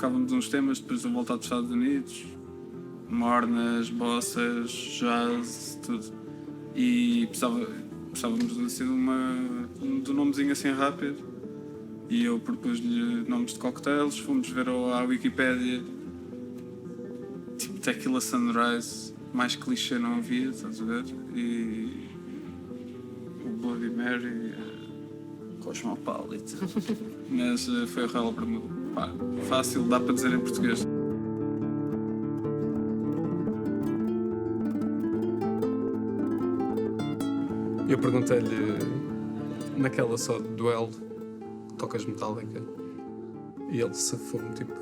tocávamos uns temas, depois de voltar dos Estados Unidos, mornas, bossas, jazz, tudo. E precisávamos assim de um nomezinho assim rápido. E eu propus-lhe nomes de cocktails, fomos ver à Wikipédia, tipo Tequila Sunrise, mais clichê não havia, estás a ver? E o Bloody Mary, Cosmopolitan. Mas foi o Real Bermuda. Pá, fácil, dá para dizer em português. Eu perguntei-lhe naquela só de duelo, tocas Metallica, e ele safou-me tipo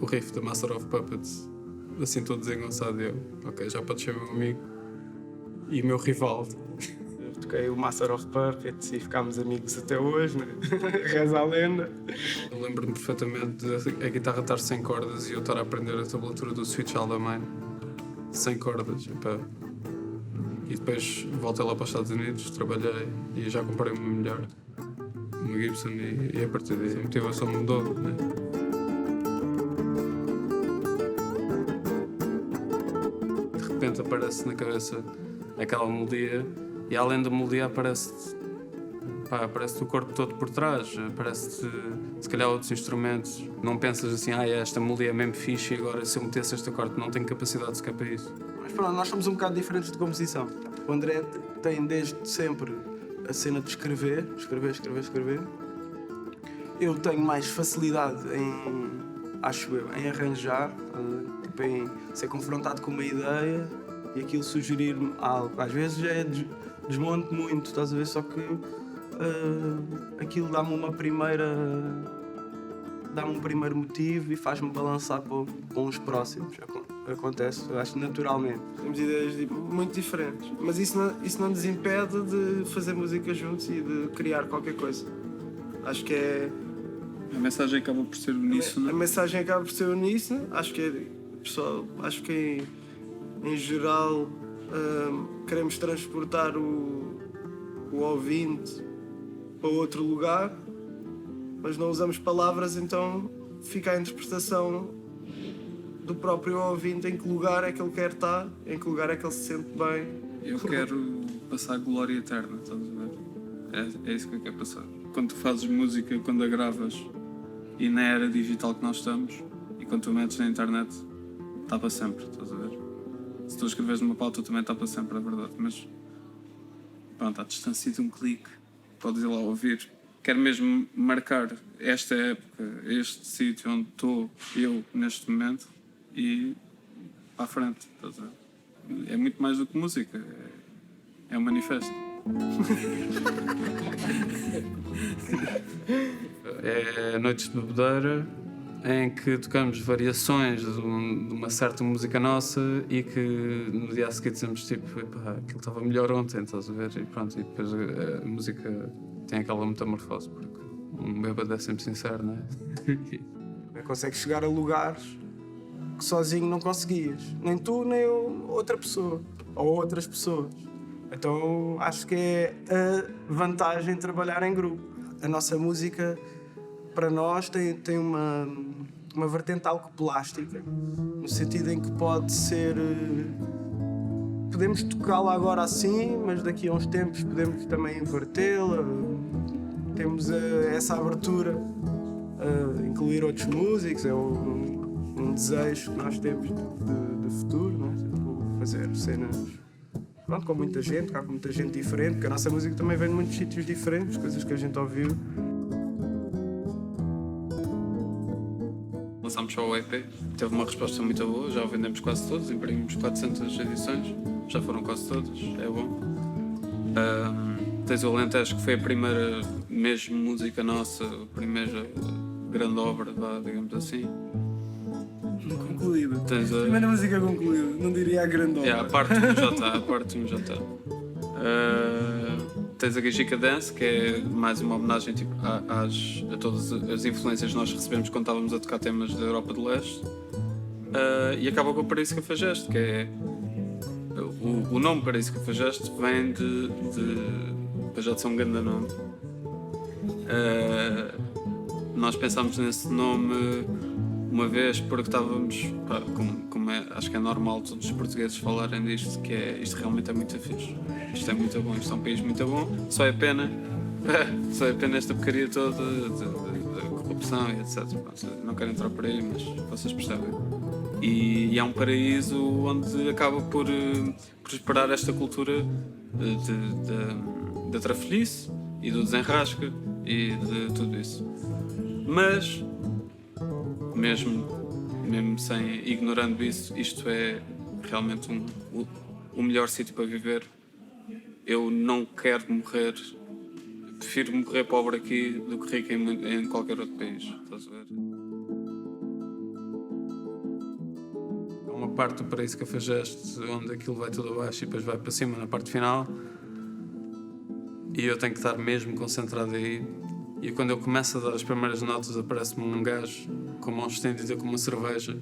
o riff da Master of Puppets, assim todo desengonçado. Eu, ok, já pode ser meu amigo e meu rival. Eu toquei o Master of Puppets e ficámos amigos até hoje, né? Reza a lenda. Eu lembro-me perfeitamente de a guitarra estar sem cordas e eu estar a aprender a tablatura do Switch Aldemine sem cordas. E depois voltei lá para os Estados Unidos, trabalhei e já comprei uma melhor, uma Gibson, e a partir daí a motivação mudou, né? De repente aparece na cabeça aquela melodia e além da melodia aparece o corpo todo por trás, aparece se calhar outros instrumentos. Não pensas assim, esta melodia é mesmo fixe e agora se eu metesse este acorde não tenho capacidade sequer para isso. Mas pronto, nós somos um bocado diferentes de composição. O André tem desde sempre a cena de escrever. Eu tenho mais facilidade em arranjar, tipo em ser confrontado com uma ideia e aquilo sugerir-me algo. Às vezes desmonto muito, estás a ver? Só que aquilo dá-me um primeiro motivo e faz-me balançar com os próximos. Acontece, eu acho, naturalmente. Temos ideias muito diferentes, mas isso não nos impede de fazer música juntos e de criar qualquer coisa. Acho que é... A mensagem acaba por ser uníssona. A mensagem acaba por ser uníssona. Acho que em geral queremos transportar o ouvinte para outro lugar, mas não usamos palavras, então fica a interpretação do próprio ouvinte em que lugar é que ele quer estar, em que lugar é que ele se sente bem. Eu quero passar glória eterna, estás a ver? É isso que eu quero passar. Quando tu fazes música, quando a gravas e na era digital que nós estamos, e quando tu metes na internet, está para sempre, estás a ver? Se tu escreves numa pauta também está para sempre, é verdade, mas pronto, à distância de um clique, podes ir lá ouvir. Quero mesmo marcar esta época, este sítio onde estou eu neste momento e para a frente, estás a ver? É muito mais do que música, é um manifesto. É noites de bebedeira em que tocamos variações de uma certa música nossa e que no dia a seguir dizemos tipo, aquilo estava melhor ontem, estás a ver? E pronto, e depois a música tem aquela metamorfose, porque um bêbado é sempre sincero, não é? Consegues chegar a lugares que sozinho não conseguias. Nem tu, nem outra pessoa. Ou outras pessoas. Então acho que é a vantagem de trabalhar em grupo. A nossa música, para nós, tem uma vertente algo plástica. No sentido em que pode ser... Podemos tocá-la agora assim, mas daqui a uns tempos podemos também invertê-la. Temos essa abertura a incluir outros músicos. É um desejo que nós temos de futuro, não é? Tipo, fazer cenas com muita gente, com muita gente diferente, porque a nossa música também vem de muitos sítios diferentes, coisas que a gente ouviu. Lançámos só o EP, teve uma resposta muito boa, já o vendemos quase todos, imprimimos 400 edições, já foram quase todas, é bom. Tens o Alentejo, que foi a primeira mesmo música nossa, a primeira grande obra, digamos assim. Concluída. Tens a primeira música concluída, não diria a grande obra. A parte 1 já está, tens a Gajica Dance, que é mais uma homenagem tipo, a todas as influências que nós recebemos quando estávamos a tocar temas da Europa do Leste. E acaba com o Paraíso Cafajeste, que é... O nome Paraíso Cafajeste vem de já de ser um grande nome. Nós pensámos nesse nome uma vez, porque estávamos, pá, como acho que é normal todos os portugueses falarem disto, que é, isto realmente é muito fixe. Isto é muito bom, isto é um país muito bom, só é pena esta porcaria toda de corrupção e etc. Pronto, não quero entrar por aí, mas vocês percebem. E é um paraíso onde acaba por prosperar esta cultura da trafolhice e do desenrasque e de tudo isso. Mas, mesmo sem ignorando isso, isto é realmente o melhor sítio para viver. Eu não quero morrer, prefiro morrer pobre aqui do que rico em qualquer outro país. Estás a ver? Há uma parte do Paraíso Cafajeste onde aquilo vai tudo abaixo e depois vai para cima na parte final. E eu tenho que estar mesmo concentrado aí. E quando eu começo a dar as primeiras notas, aparece-me um gajo com a mão estendida com uma cerveja.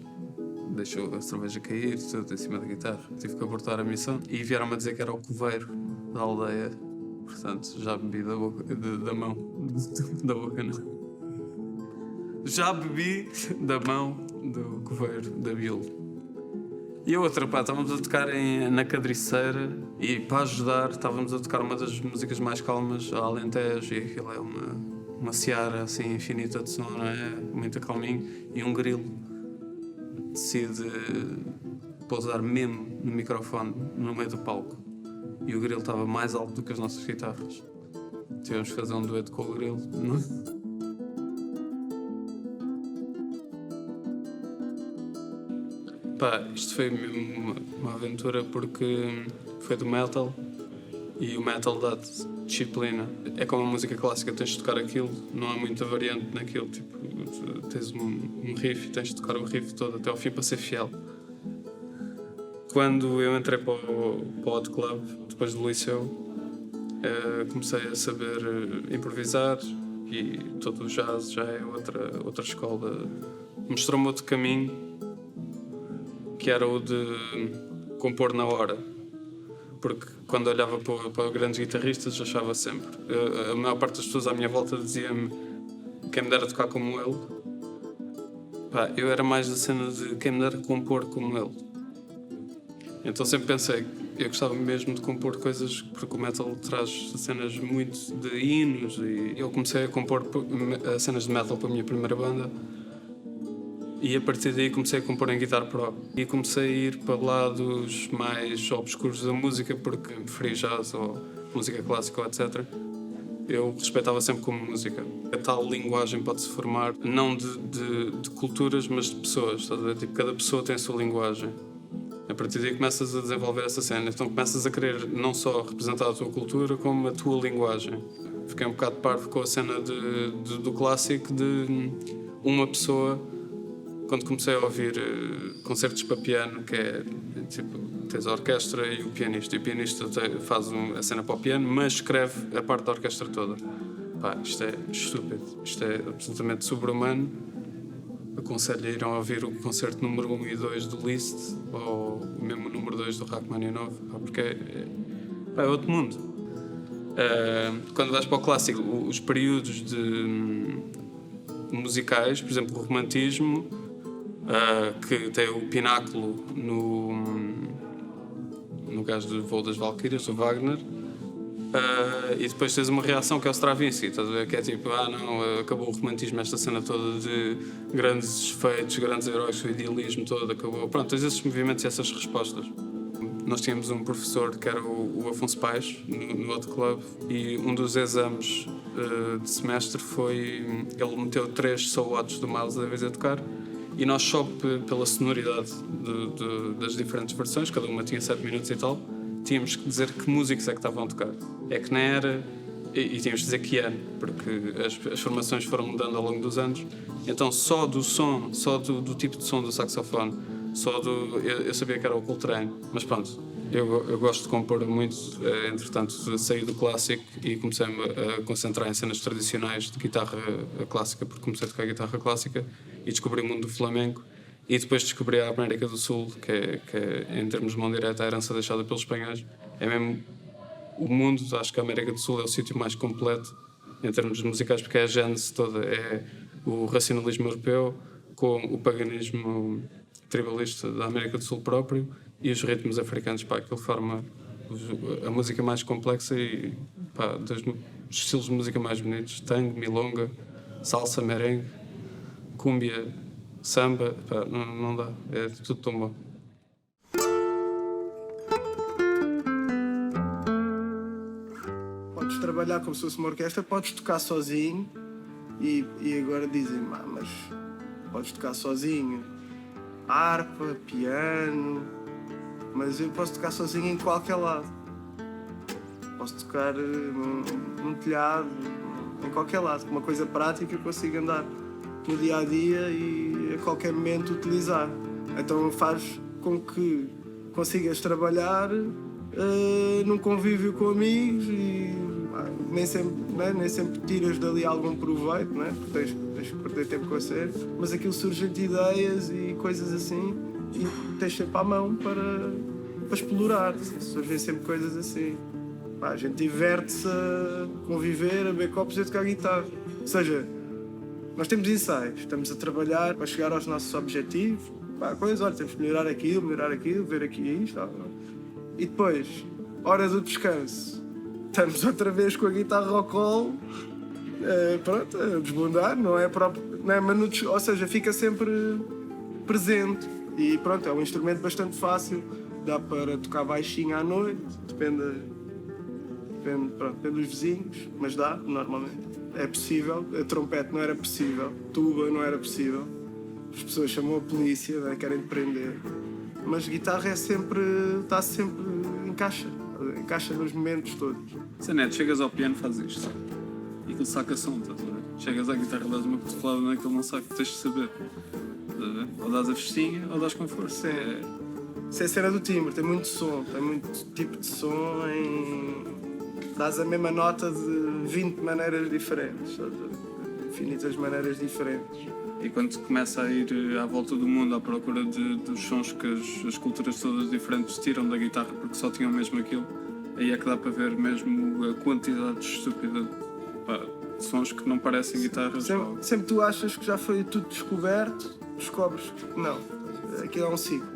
Deixou a cerveja cair, tudo em cima da guitarra. Tive que abortar a missão. E vieram-me a dizer que era o coveiro da aldeia. Portanto, já bebi da boca, da mão. Da boca, não. Já bebi da mão do coveiro da Bill. E a outra, pá, estávamos a tocar na Cadriceira e para ajudar estávamos a tocar uma das músicas mais calmas, a Alentejo, e aquilo é uma seara assim infinita de som, não é? Muito calminho, e um grilo decide pousar mesmo no microfone no meio do palco. E o grilo estava mais alto do que as nossas guitarras. Tivemos que fazer um dueto com o grilo. Pá, isto foi mesmo uma aventura porque foi do metal e o metal dá-te disciplina. É como a música clássica, tens de tocar aquilo, não há muita variante naquilo. Tipo, tens um riff e tens de tocar o riff todo até ao fim para ser fiel. Quando eu entrei para o Hot Club, depois do liceu, comecei a saber improvisar e todo o jazz já é outra escola. Mostrou-me outro caminho, que era o de compor na hora. Porque quando olhava para grandes guitarristas, achava sempre. A maior parte das pessoas à minha volta dizia-me quem me dera tocar como ele. Pá, eu era mais da cena de quem me dera compor como ele. Então sempre pensei, eu gostava mesmo de compor coisas, porque o metal traz cenas muito de hinos, e eu comecei a compor cenas de metal para a minha primeira banda. E a partir daí comecei a compor em Guitar Pro. E comecei a ir para lados mais obscuros da música, porque preferia jazz ou música clássica ou etc. Eu respeitava sempre como música. A tal linguagem pode-se formar não de culturas, mas de pessoas. Estás a ver? Tipo, cada pessoa tem a sua linguagem. A partir daí começas a desenvolver essa cena. Então começas a querer não só representar a tua cultura, como a tua linguagem. Fiquei um bocado parvo com a cena do clássico de uma pessoa. Quando comecei a ouvir concertos para piano, que é tipo, tens a orquestra e o pianista. E o pianista faz a cena para o piano, mas escreve a parte da orquestra toda. Pá, isto é estúpido. Isto é absolutamente sobre-humano. Aconselho a ir a ouvir o concerto número 1 e 2 do Liszt, ou mesmo o número 2 do Rachmaninoff, porque é outro mundo. Quando vais para o clássico, os períodos musicais, por exemplo, o romantismo, que tem o pináculo no gajo do Voo das Valquírias, do Wagner, e depois tens uma reação que é o Stravinsky, estás a ver? Que é tipo, não, acabou o romantismo, esta cena toda de grandes feitos, grandes heróis, o idealismo todo acabou. Pronto, tens esses movimentos e essas respostas. Nós tínhamos um professor que era o Afonso Paes, no Hot Club, e um dos exames de semestre foi... Ele meteu 3 soloatos do Miles Davis a tocar, e nós só pela sonoridade das diferentes versões, cada uma tinha 7 minutos e tal, tínhamos que dizer que músicos é que estavam a tocar. É que não era... E tínhamos que dizer que ano, porque as formações foram mudando ao longo dos anos. Então só do som, só do tipo de som do saxofone, eu sabia que era o Coltrane, mas pronto, eu gosto de compor muito. Entretanto saí do clássico e comecei-me a concentrar em cenas tradicionais de guitarra clássica, porque comecei a tocar guitarra clássica e descobri o mundo do flamenco, e depois descobri a América do Sul, que é em termos de mão direta a herança deixada pelos espanhóis. É mesmo o mundo. Acho que a América do Sul é o sítio mais completo em termos musicais, porque é a gênese toda, é o racionalismo europeu, com o paganismo tribalista da América do Sul próprio e os ritmos africanos, pá, aquilo forma a música mais complexa e, pá, dos estilos de música mais bonitos: tango, milonga, salsa, merengue, cúmbia, samba, pá, não dá, é tudo tão bom. Podes trabalhar como se fosse uma orquestra, podes tocar sozinho e agora dizem, mas podes tocar sozinho harpa, piano, mas eu posso tocar sozinho em qualquer lado. Posso tocar num telhado, em qualquer lado. Uma coisa prática eu consigo andar no dia a dia e a qualquer momento utilizar. Então faz com que consigas trabalhar num convívio com amigos e nem sempre tiras dali algum proveito, né? Porque tens que perder tempo com a série, mas aquilo surgem-te ideias e coisas assim e tens sempre à mão para explorar. Surgem sempre coisas assim. Pá, a gente diverte-se a conviver, a beber copos e a tocar guitarra. Ou seja, nós temos ensaios, estamos a trabalhar para chegar aos nossos objetivos. Pá, olha, temos que melhorar aquilo, ver aqui isto. E depois, hora do descanso, estamos outra vez com a guitarra ao colo, pronto, a desbundar, não é próprio, não é, mas ou seja, fica sempre presente. E pronto, é um instrumento bastante fácil, dá para tocar baixinho à noite, depende dos vizinhos, mas dá, normalmente. É possível, a trompete não era possível, tuba não era possível, as pessoas chamam a polícia, né, querem prender. Mas guitarra está sempre encaixa nos momentos todos. Neto, chegas ao piano, fazes isto e aquilo saca som, estás a ver? Chegas à guitarra, dás uma cotovelada naquilo, não sabe que tens de saber. Ou dás a festinha ou dás com força. Isso é a cena do timbre, tem muito som, tem muito tipo de som dás a mesma nota de 20 maneiras diferentes, infinitas maneiras diferentes. E quando começa a ir à volta do mundo à procura dos sons que as culturas todas diferentes tiram da guitarra porque só tinham mesmo aquilo, aí é que dá para ver mesmo a quantidade estúpida, pá, de sons que não parecem guitarras. Sempre tu achas que já foi tudo descoberto, descobres que não, aquilo é um ciclo.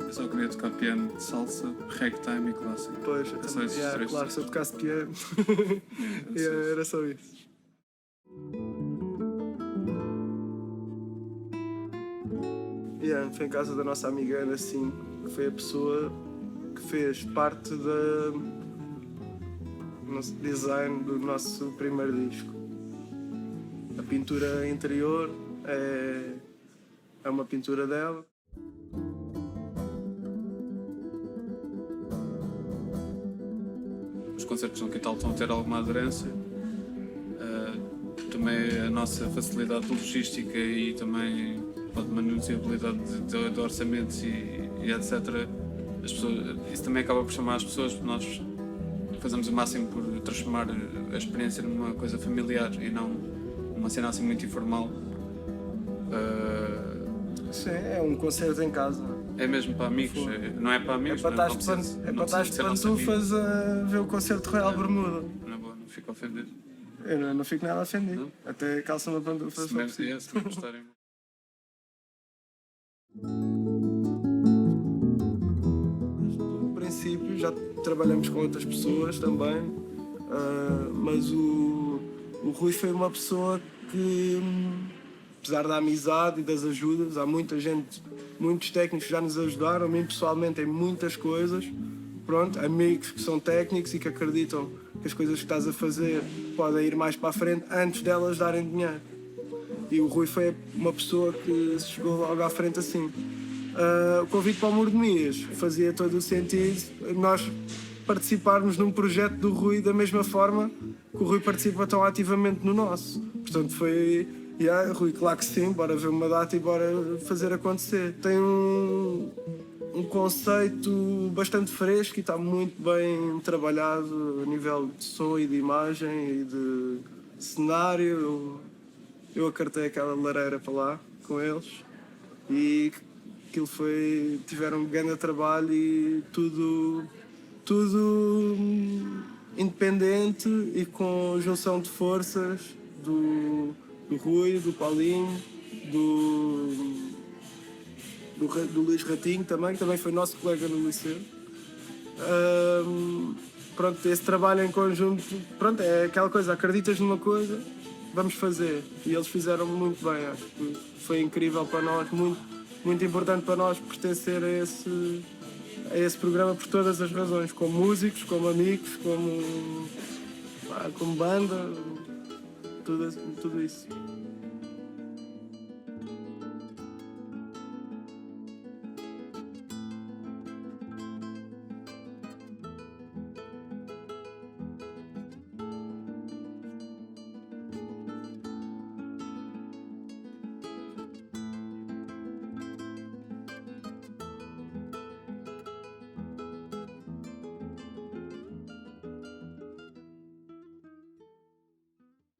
Eu só queria tocar piano de salsa, ragtime e clássico. Pois, claro, se eu tocasse piano, era só isso. Foi em casa da nossa amiga Ana, assim, que foi a pessoa que fez parte do nosso design do nosso primeiro disco. A pintura interior é uma pintura dela. Os concertos no Quintal estão a ter alguma aderência. Também a nossa facilidade de logística e também a manuseabilidade de orçamentos e etc. Isso também acaba por chamar as pessoas, porque nós fazemos o máximo por transformar a experiência numa coisa familiar e não uma cena assim muito informal. Sim, é um concerto em casa. É mesmo para amigos, não é para amigos. É para estar de pantufas a ver o concerto de Royal Bermuda. Não, não fico ofendido. Eu não fico nada ofendido. Não? Até calça uma pantufa. Se não gostarem. No princípio já trabalhamos com outras pessoas também, mas o Rui foi uma pessoa que, apesar da amizade e das ajudas, há muita gente, muitos técnicos que já nos ajudaram, a mim pessoalmente em muitas coisas, pronto, amigos que são técnicos e que acreditam que as coisas que estás a fazer podem ir mais para a frente antes delas darem dinheiro. E o Rui foi uma pessoa que se chegou logo à frente assim. O convite para o Mordomias fazia todo o sentido nós participarmos num projeto do Rui da mesma forma que o Rui participa tão ativamente no nosso. Portanto foi, Rui, claro que sim, bora ver uma data e bora fazer acontecer. Tem um conceito bastante fresco e está muito bem trabalhado a nível de som e de imagem e de cenário. Eu acartei aquela lareira para lá com eles e aquilo tiveram um grande trabalho e tudo independente e com junção de forças do Rui, do Paulinho, do Luís Ratinho também, que também foi nosso colega no liceu. Pronto, esse trabalho em conjunto, pronto, é aquela coisa, acreditas numa coisa, vamos fazer. E eles fizeram muito bem, acho que foi incrível para nós, muito, muito importante para nós pertencer a esse programa por todas as razões, como músicos, como amigos, como banda, tudo isso.